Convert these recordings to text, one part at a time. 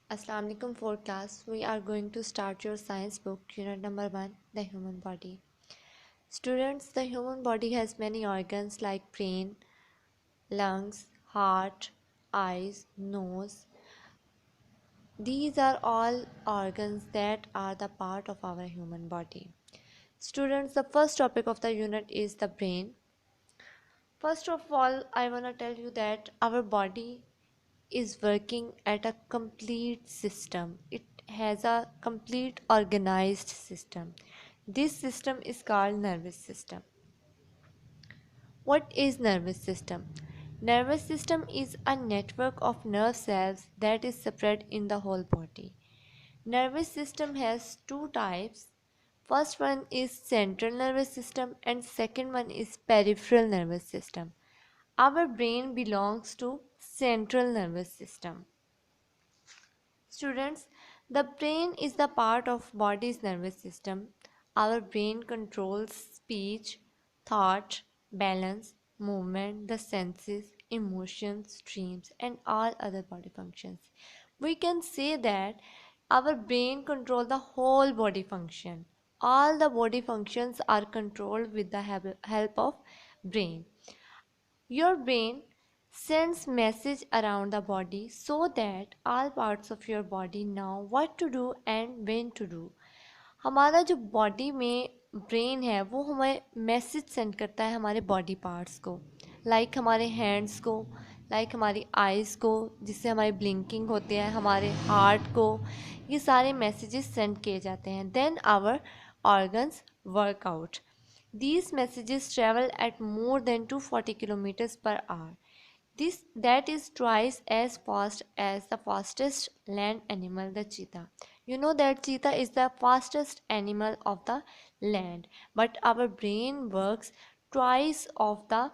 Assalamu alaikum for class. We are going to start your science book, unit number 1, the human body. Students, the human body has many organs like brain, lungs, heart, eyes, nose. These are all organs that are the part of our human body. Students, the first topic of the unit is the brain. First of all, I want to tell you that our body is working at a complete system. It has a complete organized system. This system is called nervous system. What is nervous system? Nervous system is a network of nerve cells that is spread in the whole body. Nervous system has two types. First one is central nervous system and second one is peripheral nervous system. Our brain belongs to central nervous system. Students, the brain is the part of body's nervous system. Our brain controls speech, thought, balance, movement, the senses, emotions, dreams, and all other body functions. We can say that our brain controls the whole body function. All the body functions are controlled with the help of brain. Your brain sends message around the body so that all parts of your body know what to do and when to do. हमारा जो body में brain है वो हमें message send करता है हमारे body parts को, लाइक हमारे हैंड्स को, लाइक हमारी आइज़ को, जिससे हमारी ब्लिंकिंग होती है, हमारे हार्ट को, ये सारे मैसेजेस सेंड किए जाते हैं. Then our organs work out. These messages travel at more than 240 kilometers per hour. That is twice as fast as the fastest land animal, the cheetah. You know that cheetah is the fastest animal of the land, but our brain works twice of the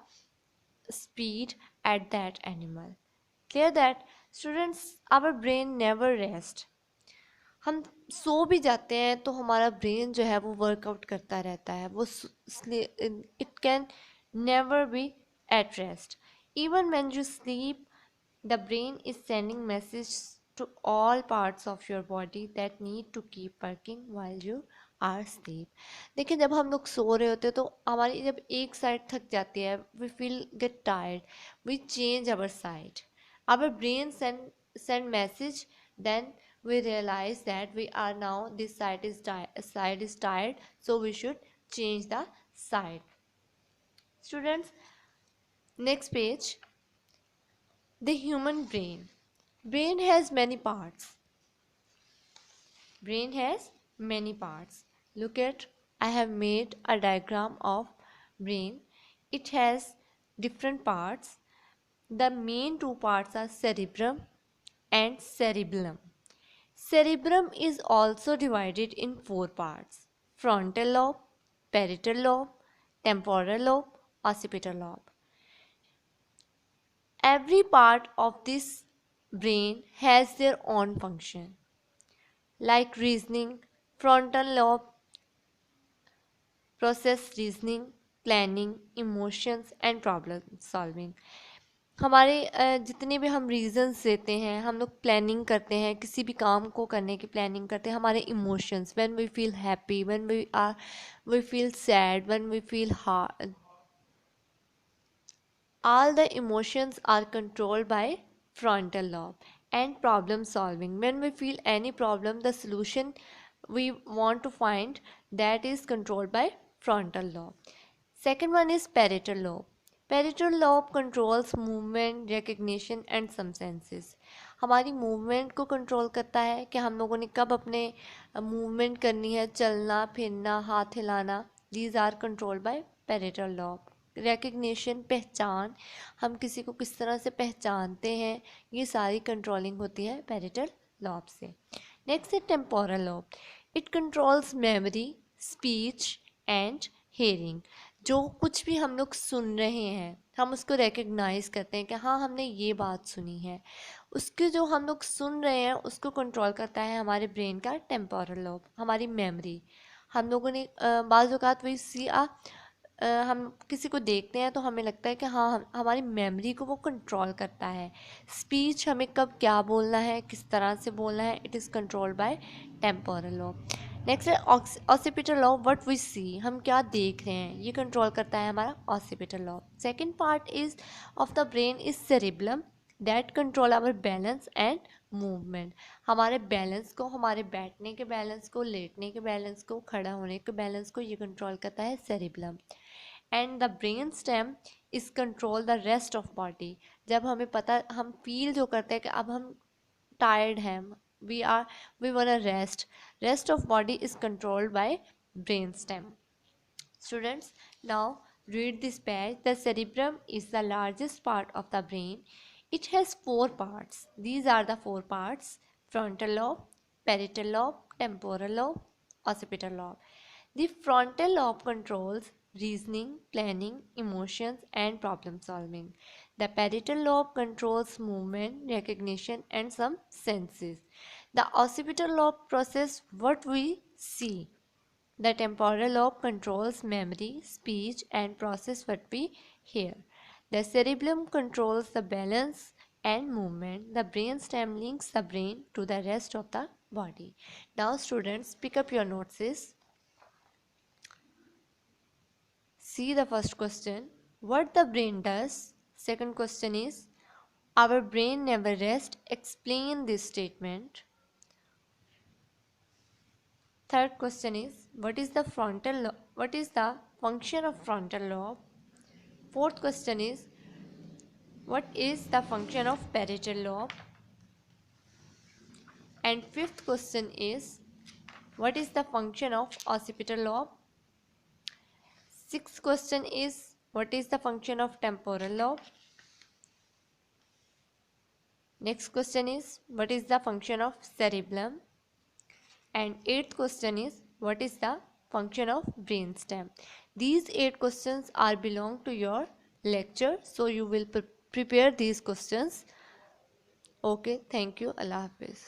speed at that animal. Clear that? Students, our brain never rests. हम सो भी जाते हैं तो हमारा brain जो है वो workout करता रहता है. वो it can never be at rest. Even when you sleep the brain is sending message to all parts of your body that need to keep working while you are sleep. देखिए, जब हम लोग सो रहे होते हैं तो हमारी जब एक साइड थक जाती है, we feel get tired, we change our side, our brain send message, then we realize that we are now this side is tired, so we should change the side. Students, next page. The human brain has many parts. Look at, I have made a diagram of brain. It has different parts. The main two parts are cerebrum and cerebellum. Cerebrum is also divided in four parts: frontal lobe, parietal lobe, temporal lobe, occipital lobe. Every part of this brain has their own function. Like reasoning, frontal lobe process reasoning, planning, emotions and problem solving. हमारे जितने भी हम reasons देते हैं, हम लोग planning करते हैं, किसी भी काम को करने की प्लानिंग करते हैं. हमारे emotions, when we feel happy, when we feel sad, when we feel hard, all the emotions are controlled by frontal lobe. And problem solving, when we feel any problem, the solution we want to find, that is controlled by frontal lobe. Second one is parietal lobe. Parietal lobe controls movement, recognition and some senses. हमारी movement को control करता है कि हम लोगों ने कब अपने मूवमेंट करनी है, चलना फिरना, हाथ हिलाना. These are controlled by parietal lobe. Recognition, पहचान, हम किसी को किस तरह से पहचानते हैं, ये सारी कंट्रोलिंग होती है पैरिटल लॉब से. नेक्स्ट है temporal lobe. It controls memory, speech and hearing. जो कुछ भी हम लोग सुन रहे हैं, हम उसको रिकग्नाइज करते हैं कि हाँ, हमने ये बात सुनी है. उसके जो हम लोग सुन रहे हैं उसको कंट्रोल करता है हमारे ब्रेन का टेम्पोरल लॉब. हमारी मेमोरी, हम लोगों ने बाज़ औक़ात वही सी हम किसी को देखते हैं तो हमें लगता है कि हाँ हमारी मेमोरी को वो कंट्रोल करता है। स्पीच, हमें कब क्या बोलना है, किस तरह से बोलना है, it is controlled by temporal lobe. Next है ऑसिपिटल लॉब, व्हाट वी सी, हम क्या देख रहे हैं, ये कंट्रोल करता है हमारा occipital lobe. Second part is of the brain is cerebellum that control our balance and movement. हमारे बैलेंस को, हमारे बैठने के बैलेंस को, लेटने के बैलेंस को, खड़ा होने के बैलेंस को ये कंट्रोल करता है cerebellum. And the brain stem is control the rest of body. जब हमें पता, हम फील जो करते हैं कि अब हम टायर्ड हैं, we want rest of body is controlled by brain stem. Students, now read this page. The cerebrum is the largest part of the brain. It has four parts. These are the four parts: frontal lobe, parietal lobe, temporal lobe, occipital lobe. The frontal lobe controls reasoning, planning, emotions, and problem solving. The parietal lobe controls movement, recognition, and some senses. The occipital lobe processes what we see. The temporal lobe controls memory, speech, and process what we hear. The cerebellum controls the balance and movement. The brain stem links the brain to the rest of the body. Now students, pick up your notes. See the first question. What the brain does? Second question is, our brain never rests. Explain this statement. Third question is, what is the function of frontal lobe? Fourth question is, what is the function of parietal lobe? And fifth question is, what is the function of occipital lobe? Sixth question is, what is the function of temporal lobe? Next question is, what is the function of cerebellum? And eighth question is, what is the function of brainstem? These 8 questions are belong to your lecture, so you will prepare these questions. Okay, thank you. Allah Hafiz.